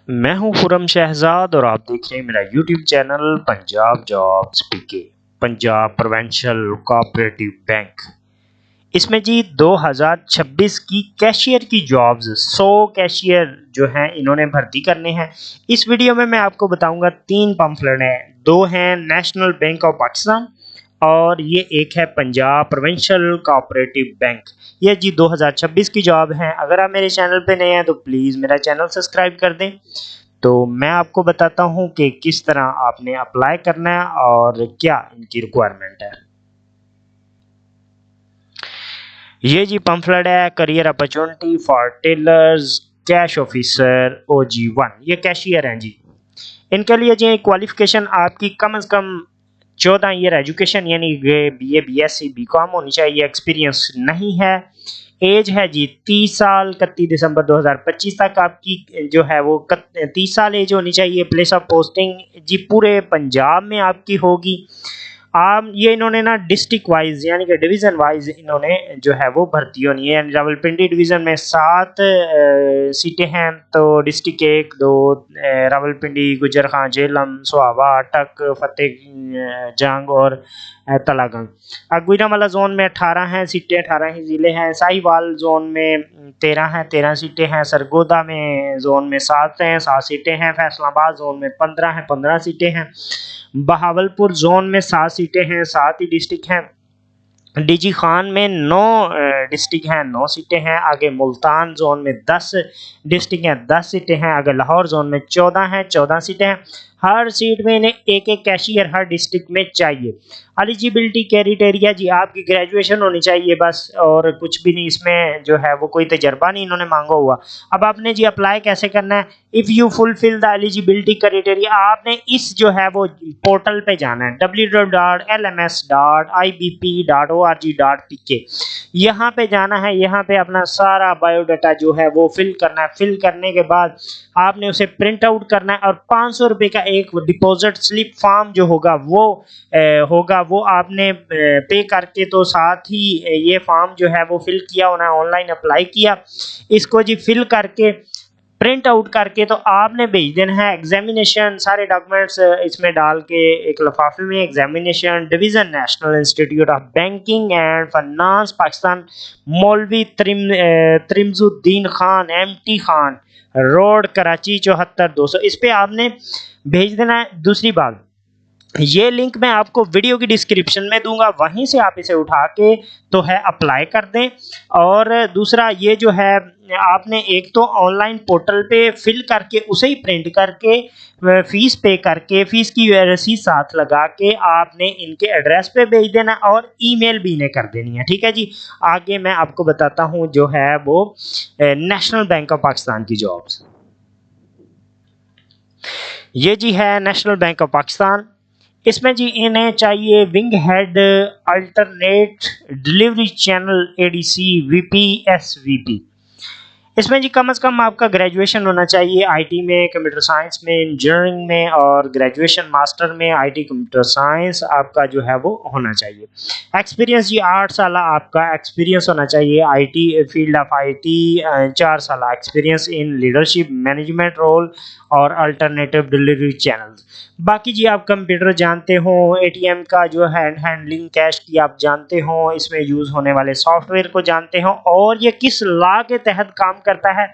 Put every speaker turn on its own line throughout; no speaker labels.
मैं हूं खुरम शहजाद और आप देख रहे हैं मेरा यूट्यूब चैनल पंजाब जॉब्स पीके, पंजाब प्रोविंशियल कोऑपरेटिव बैंक। इसमें जी 2026 की कैशियर की जॉब्स 100 कैशियर जो हैं इन्होंने भर्ती करने हैं। इस वीडियो में मैं आपको बताऊंगा 3 पंफलेट हैं, 2 हैं नेशनल बैंक ऑफ पाकिस्तान और ये एक है पंजाब प्रोविंशियल कोऑपरेटिव बैंक। ये जी 2026 की जॉब है। अगर आप मेरे चैनल पे नए हैं तो प्लीज़ मेरा चैनल सब्सक्राइब कर दें। तो मैं आपको बताता हूं कि किस तरह आपने अप्लाई करना है और क्या इनकी रिक्वायरमेंट है। ये जी पंफलेट है career opportunity for tellers cash officer OG1। ये कैशियर हैं जी। इनके लिए जी क्वालिफिकेशन आपकी कम से कम 14 ईयर एजुकेशन यानी BA BSc BCom होनी चाहिए। एक्सपीरियंस नहीं है। एज है जी 30 साल 31 दिसंबर 2025 तक आपकी जो है वो 30 साल एज होनी चाहिए। प्लेस ऑफ पोस्टिंग जी पूरे पंजाब में आपकी होगी। आप ये इन्होंने ना डिस्ट्रिक्ट वाइज यानी कि डिवीज़न वाइज इन्होंने जो है वो भर्ती होनी है। यानी रावलपिंडी डिवीज़न में 7 सीटें हैं, तो डिस्ट्रिक्ट 1 2 रावलपिंडी गुजर खां झेलम सोहावा अटक फतेह जंग और तलागंग। गुजरांवाला जोन में 18 हैं सीटें, 18 ही ज़िले हैं। साहिवाल जोन में 13 हैं, 13 सीटें हैं। सरगोदा में जोन में 7 हैं, 7 सीटें हैं। फैसलाबाद जोन में 15 हैं, 15 सीटें हैं। बहावलपुर जोन में 7 सीटें हैं, 7 ही डिस्ट्रिक्ट हैं। डीजी खान में 9 डिस्ट्रिक्ट हैं, 9 सीटें हैं। आगे मुल्तान जोन में 10 डिस्ट्रिक्ट हैं, 10 सीटें हैं। आगे लाहौर जोन में 14 हैं, 14 सीटें हैं। हर सीट में इन्हें एक एक कैशियर हर डिस्ट्रिक्ट में चाहिए। एलिजिबिलिटी क्राइटेरिया जी आपकी ग्रेजुएशन होनी चाहिए बस, और कुछ भी नहीं। इसमें जो है वो कोई तजर्बा नहीं इन्होंने मांगा हुआ। अब आपने जी अप्लाई कैसे करना है? If you fulfil the eligibility criteria, आपने इस जो है वो पोर्टल पे जाना है www.lms.ibp.org.pk। यहाँ पे जाना है, यहाँ पे अपना सारा बायोडाटा जो है वो फिल करना है। फिल करने के बाद आपने उसे प्रिंट आउट करना है और 500 रुपये का एक डिपॉजिट स्लिप फॉर्म जो होगा वो आपने पे करके, तो साथ ही ये फॉर्म जो है वो फिल किया होना है। ऑनलाइन अप्लाई किया, इसको जी फिल करके प्रिंट आउट करके तो आपने भेज देना है। एग्जामिनेशन सारे डॉक्यूमेंट्स इसमें डाल के एक लिफाफे में, examination division national institute of banking and finance Pakistan, मौलवी त्रिमजुद्दीन खान MT खान रोड कराची 74 200, इस पे आपने भेज देना है। दूसरी बात, ये लिंक मैं आपको वीडियो की डिस्क्रिप्शन में दूंगा, वहीं से आप इसे उठा के तो है अप्लाई कर दें। और दूसरा ये जो है आपने एक तो ऑनलाइन पोर्टल पे फिल करके उसे ही प्रिंट करके फीस पे करके फीस की रसीद साथ लगा के आपने इनके एड्रेस पे भेज देना और ईमेल भी इन्हें कर देनी है। ठीक है जी। आगे मैं आपको बताता हूँ जो है वो नेशनल बैंक ऑफ पाकिस्तान की जॉब्स। ये जी है नेशनल बैंक ऑफ पाकिस्तान। इसमें जी इन्हें चाहिए wing head alternate delivery channel ADC VP SVP। इसमें जी कम से कम आपका ग्रेजुएशन होना चाहिए IT में, कंप्यूटर साइंस में, इंजीनियरिंग में, और ग्रेजुएशन मास्टर में IT कंप्यूटर साइंस आपका जो है वो होना चाहिए। एक्सपीरियंस जी 8 साल आपका एक्सपीरियंस होना चाहिए IT फील्ड ऑफ IT। 4 साल experience in leadership management role और अल्टरनेटिव डिलीवरी चैनल्स। बाकी जी आप कंप्यूटर जानते हो, ATM का जो हैंडलिंग कैश की आप जानते हो, इसमें यूज़ होने वाले सॉफ्टवेयर को जानते हो, और ये किस लॉ के तहत काम करता है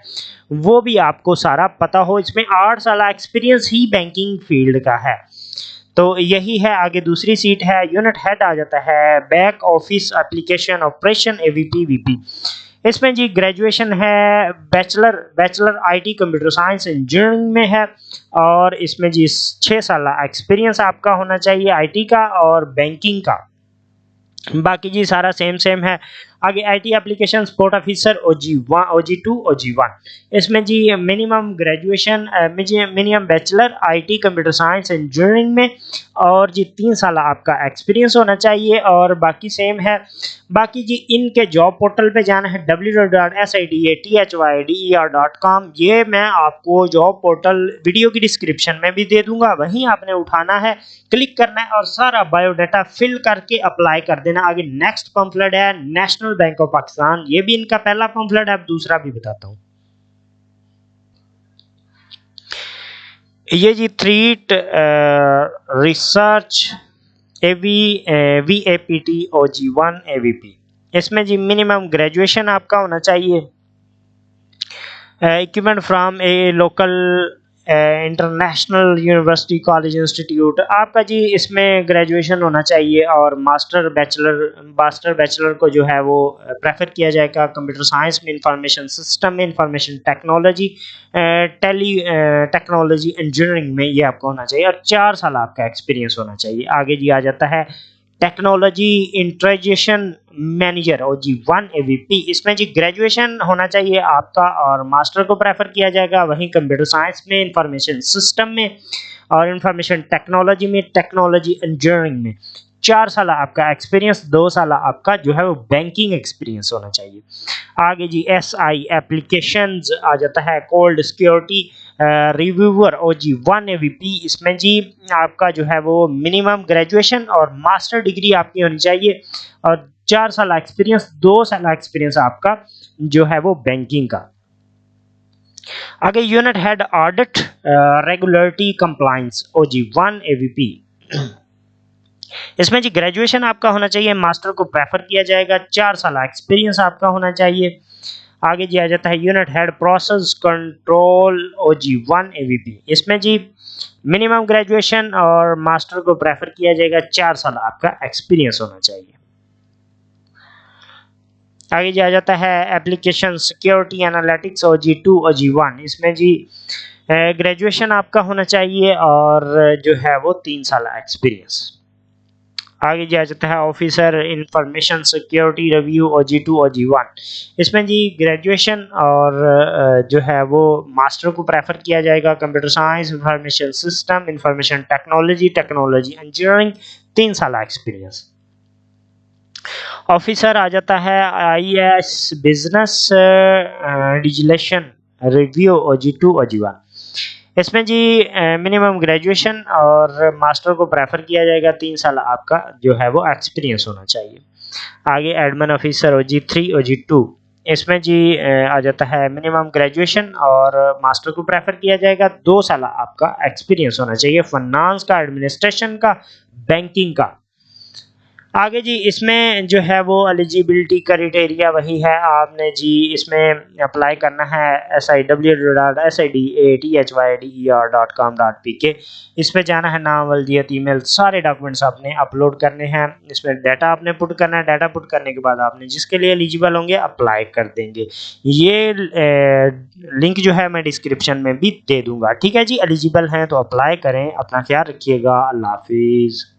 वो भी आपको सारा पता हो। इसमें 8 साल एक्सपीरियंस ही बैंकिंग फील्ड का है। तो यही है। आगे दूसरी सीट है यूनिट हेड आ जाता है back office application operation AVP VP। इसमें जी ग्रेजुएशन है bachelor IT computer science engineering में है, और इसमें जी 6 साल एक्सपीरियंस आपका होना चाहिए IT का और बैंकिंग का। बाकी जी सारा सेम है। आगे IT application support officer OG2 OG1। इसमें जी minimum graduation minimum bachelor IT computer science engineering में, और जी 3 साल आपका एक्सपीरियंस होना चाहिए, और बाकी सेम है। बाकी जी इनके जॉब पोर्टल पे जाना है www.sidhathyder.com। ये मैं आपको जॉब पोर्टल वीडियो की डिस्क्रिप्शन में भी दे दूंगा, वहीं आपने उठाना है, क्लिक करना है और सारा बायोडाटा फिल करके अप्लाई कर देना। आगे नेक्स्ट पंफलेट है नेशनल बैंक ऑफ पाकिस्तान। ये भी इनका पहला पंफलेट है, अब दूसरा भी बताता हूँ। ये जी threat research VAPT OG1 AVP, इसमें जी मिनिमम ग्रेजुएशन आपका होना चाहिए। Equipment from A local international university college institute, आपका जी इसमें ग्रेजुएशन होना चाहिए और मास्टर बैचलर को जो है वो प्रेफर किया जाएगा। कंप्यूटर साइंस में, इंफॉर्मेशन सिस्टम में, इंफॉर्मेशन टेक्नोलॉजी, टेक्नोलॉजी इंजीनियरिंग में ये आपको होना चाहिए और 4 साल आपका एक्सपीरियंस होना चाहिए। आगे जी आ जाता है technology integration manager OG1 AVP, इसमें जी ग्रेजुएशन होना चाहिए आपका और मास्टर को प्रेफर किया जाएगा। वहीं कंप्यूटर साइंस में, इंफॉर्मेशन सिस्टम में और इंफॉर्मेशन टेक्नोलॉजी में, टेक्नोलॉजी इंजीनियरिंग में 4 साल आपका एक्सपीरियंस, 2 साल आपका जो है वो बैंकिंग एक्सपीरियंस होना चाहिए। आगे जी SI एप्लीकेशंस आ जाता है, cold security reviewer OG1 AVP, इसमें जी आपका जो है वो मिनिमम ग्रेजुएशन और मास्टर डिग्री आपकी होनी चाहिए और 4 साल एक्सपीरियंस, 2 साल एक्सपीरियंस आपका जो है वो बैंकिंग का। आगे unit head audit regulatory compliance OG1 AVP, इसमें जी ग्रेजुएशन आपका होना चाहिए, मास्टर को प्रेफर किया जाएगा, 4 साल एक्सपीरियंस आपका होना चाहिए। आगे जी आ जाता है unit head process control OG1 AVP, इसमें जी मिनिमम ग्रेजुएशन और मास्टर को प्रेफर किया जाएगा, 4 साल आपका एक्सपीरियंस होना चाहिए। आगे जी आ जाता है application security analytics OG2 OG1, इसमें जी ग्रेजुएशन आपका होना चाहिए और जो है वो 3 साल एक्सपीरियंस। आगे जी आ जाता है officer information security review OG2 OG1, इसमें जी ग्रेजुएशन और जो है वो मास्टर को प्रेफर किया जाएगा। Computer science, information system, information technology, technology engineering, 3 साल एक्सपीरियंस। ऑफिसर आ जाता है IAS business डिजिलेशन review OG2 OG1, इसमें जी मिनिमम ग्रेजुएशन और मास्टर को प्रेफर किया जाएगा, 3 साल आपका जो है वो एक्सपीरियंस होना चाहिए। आगे एडमिन ऑफिसर OG3 OG2, इसमें जी आ जाता है मिनिमम ग्रेजुएशन और मास्टर को प्रेफर किया जाएगा, 2 साल आपका एक्सपीरियंस होना चाहिए फाइनेंस का, एडमिनिस्ट्रेशन का, बैंकिंग का। आगे जी इसमें जो है वो एलिजिबिलिटी क्राइटेरिया वही है, आपने जी इसमें अप्लाई करना है siw.sidatheder.com.pk, इस पे जाना है, नाम, वल्दियत, ईमेल, सारे डॉक्यूमेंट्स आपने अपलोड करने हैं। इसमें डाटा आपने पुट करना है, डाटा पुट करने के बाद आपने जिसके लिए एलिजिबल होंगे अप्लाई कर देंगे। ये लिंक जो है मैं डिस्क्रिप्शन में भी दे दूंगा। ठीक है जी, एलिजिबल हैं तो अप्लाई करें। अपना ख्याल रखिएगा। अल्लाह हाफिज़।